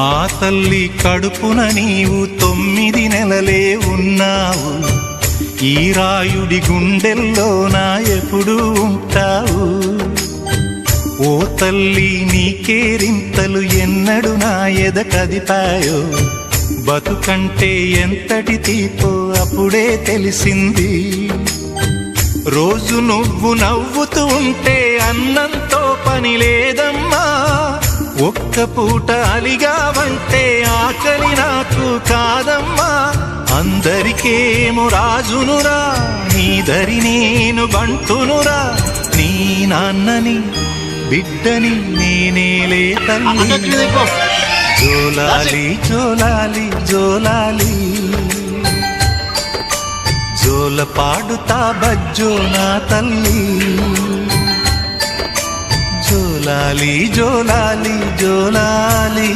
ఆ తల్లి కడుపున నీవు 9 నెలలే ఉన్నావు. ఈ రాయుడి గుండెల్లోన ఎప్పుడు ఉంటావు. ఓ తల్లి నీ కేరింతలు ఎన్నడు నా ఎద కదిపాయో. బతుకంటే ఎంతటి తీపో అప్పుడే తెలిసింది. రోజు నువ్వు నవ్వుతూ ఉంటే అన్నంతో పని లేదమ్మా. ఒక్క పూట అలిగావంటే ఆకలి నాకు కాదమ్మా. అందరికేమో రాజునురా, నీ దరి నేను బంటునురా. నీ నాన్నని బిడ్డని నేనేలే తల్లి. జోలాలి జోలాలి జోలాలి, జోల పాడుతా బజ్జో నా తల్లి. జోలాలి జోలాలి జోలాలి.